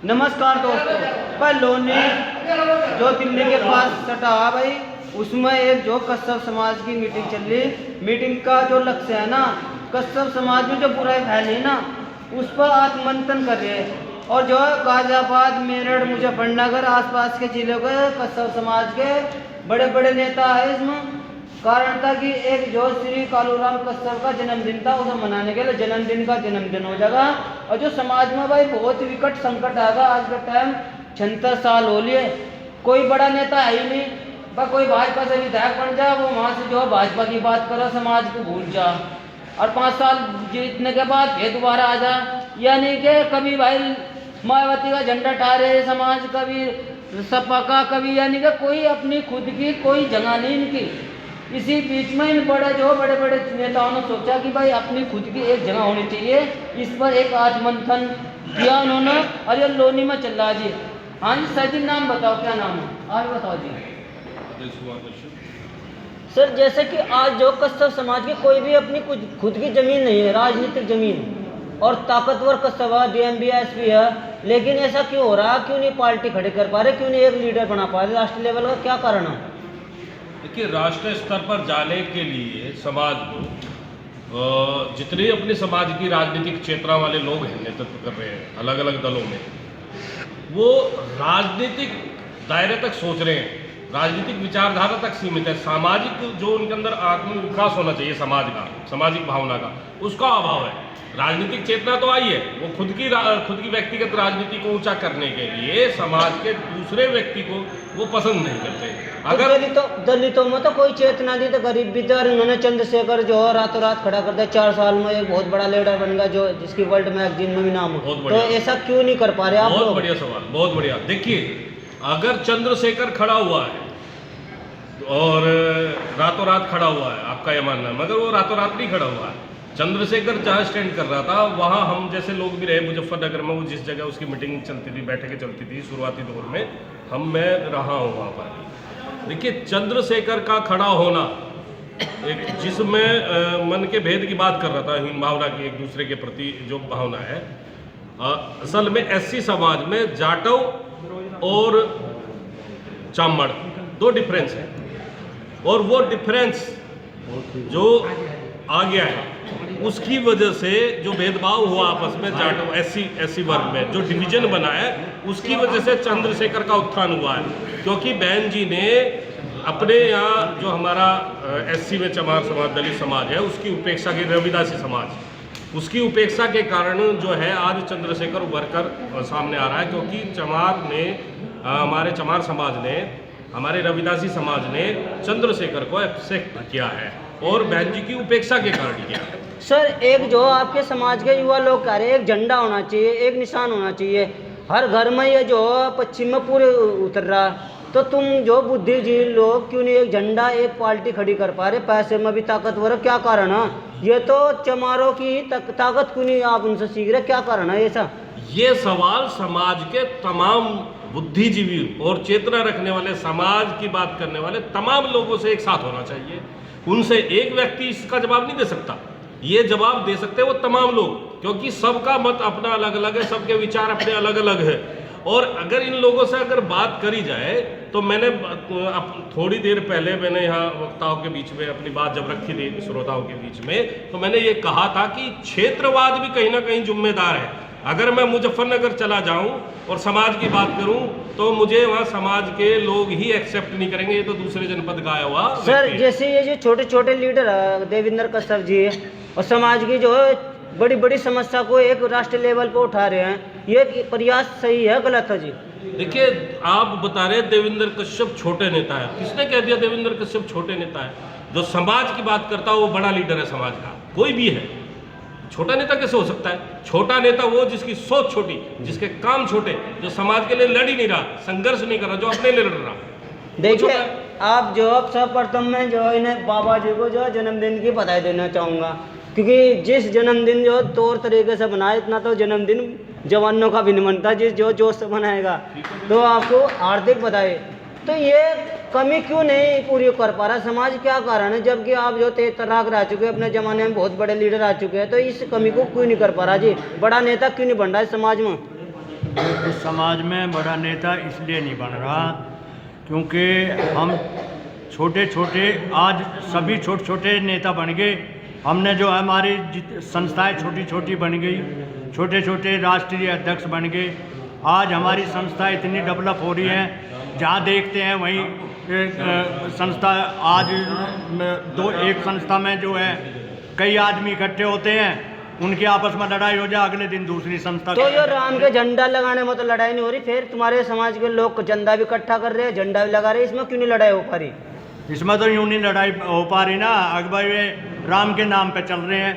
नमस्कार दोस्तों। भाई लोनी जो दिल्ली के पास सटा भाई, उसमें एक जो कश्यप समाज की मीटिंग चल रही। मीटिंग का जो लक्ष्य है ना, कश्यप समाज में जो बुराई फैली ना, उस पर आत्ममंथन कर रहे हैं। और जो गाजियाबाद, मेरठ, मुजफ्फरनगर आसपास के जिलों के कश्यप समाज के बड़े बड़े नेता है इसमें। कारण था कि एक जो श्री कालूराम कश्यप का जन्मदिन था, उसे मनाने के लिए जन्मदिन का जन्मदिन हो जाएगा। और जो समाज में भाई बहुत विकट संकट आएगा। आज के टाइम 76 साल हो लिए, कोई बड़ा नेता है ही नहीं। बस कोई भाजपा से विधायक बन जाए, वो वहाँ से जो है भाजपा की बात करो, समाज को भूल जा। और 5 साल जीतने के बाद फिर दोबारा आ जा। यानी कि कभी भाई मायावती का झंडा ठहरे समाज, कभी सपा का, कभी यानी कि कोई अपनी खुद की कोई जगह नहीं इनकी। इसी बीच में इन बड़े बड़े नेताओं ने सोचा कि भाई अपनी खुद की एक जगह होनी चाहिए। इस पर एक आत्ममंथन किया उन्होंने, और ये लोनी में चल रहा जी। हाँ जी सर जी, नाम बताओ, क्या नाम है? आज बताओ जी। सर जैसे कि आज जो कश्यप समाज की कोई भी अपनी कुछ खुद की जमीन नहीं है, राजनीतिक जमीन, और ताकतवर कश्यप है, डीएमबी एसपी है, लेकिन ऐसा क्यों हो रहा? क्यों नहीं पार्टी खड़ी कर पा रहे? क्यों नहीं एक लीडर बना पा रहे राष्ट्रीय लेवल का? क्या कारण है? देखिए, राष्ट्रीय स्तर पर जाने के लिए समाज को जितने अपने समाज की राजनीतिक चेतना वाले लोग हैं, नेतृत्व कर रहे हैं अलग अलग दलों में, वो राजनीतिक दायरे तक सोच रहे हैं, राजनीतिक विचारधारा तक सीमित है। सामाजिक जो उनके अंदर आत्मविकास होना चाहिए समाज का, सामाजिक भावना का, उसका अभाव है। राजनीतिक चेतना तो आई है, वो खुद की व्यक्तिगत राजनीति को ऊंचा करने के लिए समाज के दूसरे व्यक्ति को वो पसंद नहीं करते। अगर दलितों में तो कोई चेतना दी, तो गरीब भी थे। उन्होंने चंद्रशेखर जो रातों रात खड़ा कर दिया, 4 साल में एक बहुत बड़ा लीडर बन गया, जो जिसकी वर्ल्ड मैगजीन में भी नाम हो। तो ऐसा क्यों नहीं कर पा रहे आप? बहुत बढ़िया सवाल, बहुत बढ़िया। देखिए, अगर चंद्रशेखर खड़ा हुआ है और रातों रात खड़ा हुआ है, आपका यह मानना है, मगर वो रातों रात नहीं खड़ा हुआ है। चंद्रशेखर जहाँ स्टैंड कर रहा था, वहाँ हम जैसे लोग भी रहे। मुजफ्फरनगर में वो जिस जगह उसकी मीटिंग चलती थी, बैठकें चलती थी शुरुआती दौर में, मैं रहा हूँ वहाँ पर। देखिए, चंद्रशेखर का खड़ा होना एक जिसमें मन के भेद की बात कर रहा था, हीन भावना की, एक दूसरे के प्रति जो भावना है, असल में एससी समाज में जाटव और चामड़ 2 डिफरेंस है, और वो डिफरेंस जो आ गया है, उसकी वजह से जो भेदभाव हुआ आपस में जाटव एससी वर्ग में, जो डिवीजन बना है, उसकी वजह से चंद्रशेखर का उत्थान हुआ है। क्योंकि बहन जी ने अपने यहाँ जो हमारा एससी में चमार समाज, दलित समाज है, उसकी उपेक्षा की, रविदासी समाज, उसकी उपेक्षा के कारण जो है आज चंद्रशेखर उभर कर सामने आ रहा है। क्योंकि चमार ने, हमारे चमार समाज ने, हमारे रविदासी समाज ने चंद्रशेखर को एक्सेप्ट किया है, और बहन जी की उपेक्षा के कारण किया। सर एक जो आपके समाज के युवा लोग कह रहे हैं, एक झंडा होना चाहिए, एक निशान होना चाहिए हर घर में, ये जो पश्चिम में पूरे उतर रहा, तो तुम जो बुद्धिजीवी लोग क्यों नहीं एक झंडा, एक पार्टी खड़ी कर पा रहे? पैसे में भी ताकतवर, क्या कारण है? ये तो चमारों की ताकत क्यों नहीं आप उनसे सीख रहे? क्या कारण है ऐसा? ये सवाल समाज के तमाम बुद्धिजीवी और चेतना रखने वाले, समाज की बात करने वाले तमाम लोगों से एक साथ होना चाहिए। उनसे एक व्यक्ति इसका जवाब नहीं दे सकता। ये जवाब दे सकते वो तमाम लोग, क्योंकि सबका मत अपना अलग अलग है, सबके विचार अपने अलग अलग है। और अगर इन लोगों से अगर बात करी जाए, तो मैंने थोड़ी देर पहले मैंने यहाँ वक्ताओं के बीच में अपनी बात जब रखी थी, श्रोताओं के बीच में, तो मैंने ये कहा था कि क्षेत्रवाद भी कहीं ना कहीं जिम्मेदार है। अगर मैं मुजफ्फरनगर चला जाऊं और समाज की बात करूं, तो मुझे वहां समाज के लोग ही एक्सेप्ट नहीं करेंगे, ये तो दूसरे जनपद का आया हुआ। सर जैसे ये जो छोटे छोटे लीडर है, देवेंद्र कश्यप जी, और समाज की जो है बड़ी बड़ी समस्या को एक राष्ट्रीय लेवल पर उठा रहे हैं, ये प्रयास सही है गलत है जी? देखिए, आप बता रहे देवेंद्र कश्यप छोटे नेता है। किसने कह दिया देवेंद्र कश्यप छोटे नेता है? जो समाज की बात करता है वो बड़ा लीडर है समाज का, कोई भी है। छोटा नेता कैसे हो सकता है? छोटा नेता वो जिसकी सोच छोटी, जिसके काम छोटे, जो समाज के लिए लड़ ही नहीं रहा, संघर्ष नहीं कर रहा, जो अपने लिए लड़ रहा। देखिए, आप जो सर्वप्रथम में जो इन्हें बाबा जी को जो जन्मदिन की बधाई देना चाहूँगा, क्योंकि जिस जन्मदिन जो तौर तरीके से बनाया, इतना तो जन्मदिन जवानों का भी नहीं बनता जिस जो जोश से बनाएगा। तो आपको हार्दिक बधाई। तो ये कमी क्यों नहीं पूरी कर पा रहा समाज? क्या कारण है? जबकि आप जो 13 तलाक रह चुके हैं, अपने ज़माने में बहुत बड़े लीडर आ चुके हैं, तो इस कमी को क्यों नहीं कर पा रहा जी? बड़ा नेता क्यों नहीं बन रहा है समाज में? इस समाज में बड़ा नेता इसलिए नहीं बन रहा क्योंकि हम छोटे छोटे, आज सभी छोटे छोटे नेता बन गए। हमने जो हमारी संस्थाएं छोटी छोटी बन गई, छोटे छोटे राष्ट्रीय अध्यक्ष बन गए। आज हमारी संस्था इतनी डेवलप हो रही है, जहाँ देखते हैं वहीं संस्था आज एक संस्था में जो है कई आदमी इकट्ठे होते हैं, उनकी आपस में लड़ाई हो जाए, अगले दिन दूसरी संस्था। तो ये राम के झंडा लगाने में तो लड़ाई नहीं हो रही, फिर तुम्हारे समाज के लोग झंडा भी इकट्ठा कर रहे हैं, झंडा भी लगा रहे हैं, इसमें क्यों नहीं लड़ाई हो पा रही? इसमें तो यूं नहीं लड़ाई हो पा रही ना, अकबर वे राम के नाम पे चल रहे हैं,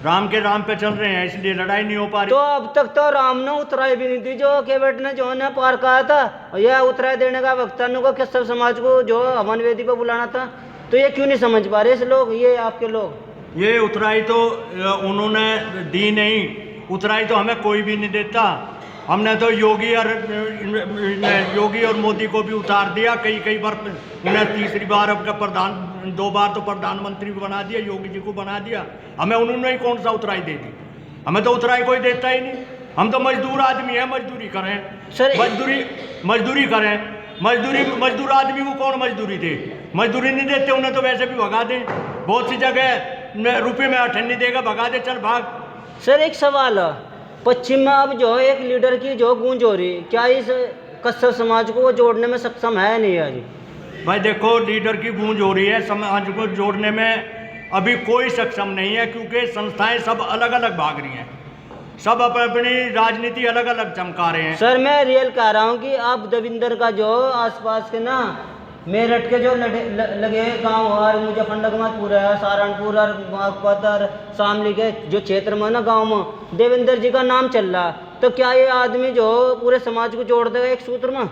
राम के नाम पे चल रहे हैं, इसलिए लड़ाई नहीं हो पा रही। तो अब तक तो राम ने उतराई भी नहीं दी, जो केवट ने जो है पार कहा था, यह उतराई देने का वक्त को कश्यप समाज को जो हवन वेदी पे बुलाना था, तो ये क्यों नहीं समझ पा रहे इस लोग, ये आपके लोग? ये उतराई तो उन्होंने दी नहीं, उतराई तो हमें कोई भी नहीं देता। हमने तो योगी और मोदी को भी उतार दिया, कई बार उन्हें तीसरी बार अब का 2 बार तो प्रधानमंत्री को बना दिया, योगी जी को बना दिया। हमें उन्होंने ही कौन सा उतराई दे दी? हमें तो उतराई कोई देता ही नहीं। हम तो मजदूर आदमी है, मजदूरी करें सर, मजदूरी करें, मजदूर आदमी को कौन मजदूरी दे? मजदूरी नहीं देते उन्हें तो वैसे भी भगा दें। बहुत सी जगह रुपये में अठन्नी देगा, भगा दे, चल भाग। सर एक सवाल है, पश्चिम में अब जो एक लीडर की जो गूंज हो रही, क्या इस कश्यप समाज को वो जोड़ने में सक्षम है नहीं है जी? भाई देखो, लीडर की गूंज हो रही है, समाज को जोड़ने में अभी कोई सक्षम नहीं है, क्योंकि संस्थाएं सब अलग अलग भाग रही हैं, सब अपनी राजनीति अलग अलग चमका रहे हैं। सर मैं रियल कह रहा हूँ कि अब देविंदर का जो आसपास के ना मेरठ के जो लगे गांव और मुजफ्फरनगर है, सहारनपुर और बागपत और शामली के जो क्षेत्र में ना गांव में देवेंद्र जी का नाम चल रहा, तो क्या ये आदमी जो पूरे समाज को जोड़ देगा एक सूत्र में?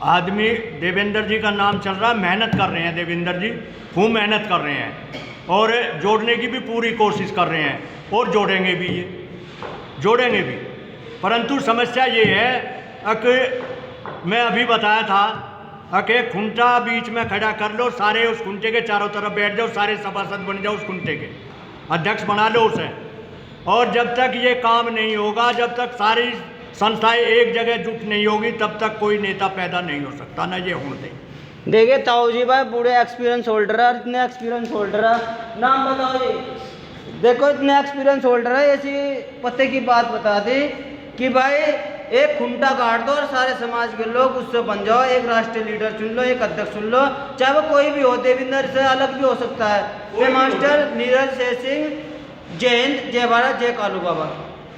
आदमी देवेंद्र जी का नाम चल रहा है, मेहनत कर रहे हैं देवेंद्र जी, खूब मेहनत कर रहे हैं और जोड़ने की भी पूरी कोशिश कर रहे हैं, और जोड़ेंगे भी, ये जोड़ेंगे भी। परंतु समस्या ये है कि मैं अभी बताया था कि खुंटा बीच में खड़ा कर लो, सारे उस खुंटे के चारों तरफ बैठ जाओ, सारे सभासद बन जाओ, उस खुंटे के अध्यक्ष बना लो उसे। और जब तक ये काम नहीं होगा, जब तक सारी संस्थाएं एक जगह जुट नहीं होगी, तब तक कोई नेता पैदा नहीं हो सकता, ना ये होने दे। देखिए ताऊ जी भाई बूढ़े एक्सपीरियंस होल्डर है, इतने एक्सपीरियंस होल्डर है, नाम बताओ जी। देखो इतने एक्सपीरियंस होल्डर है, ऐसी पते की बात बता दी कि भाई एक खुंटा काट दो और सारे समाज के लोग उससे बन जाओ, एक राष्ट्रीय लीडर चुन लो, एक अध्यक्ष चुन लो, चाहे वो कोई भी हो, देवेंद्र से अलग भी हो सकता है। मास्टर नीरज शेर सिंह, जय हिंद, जय भारत, जय कालू बाबा।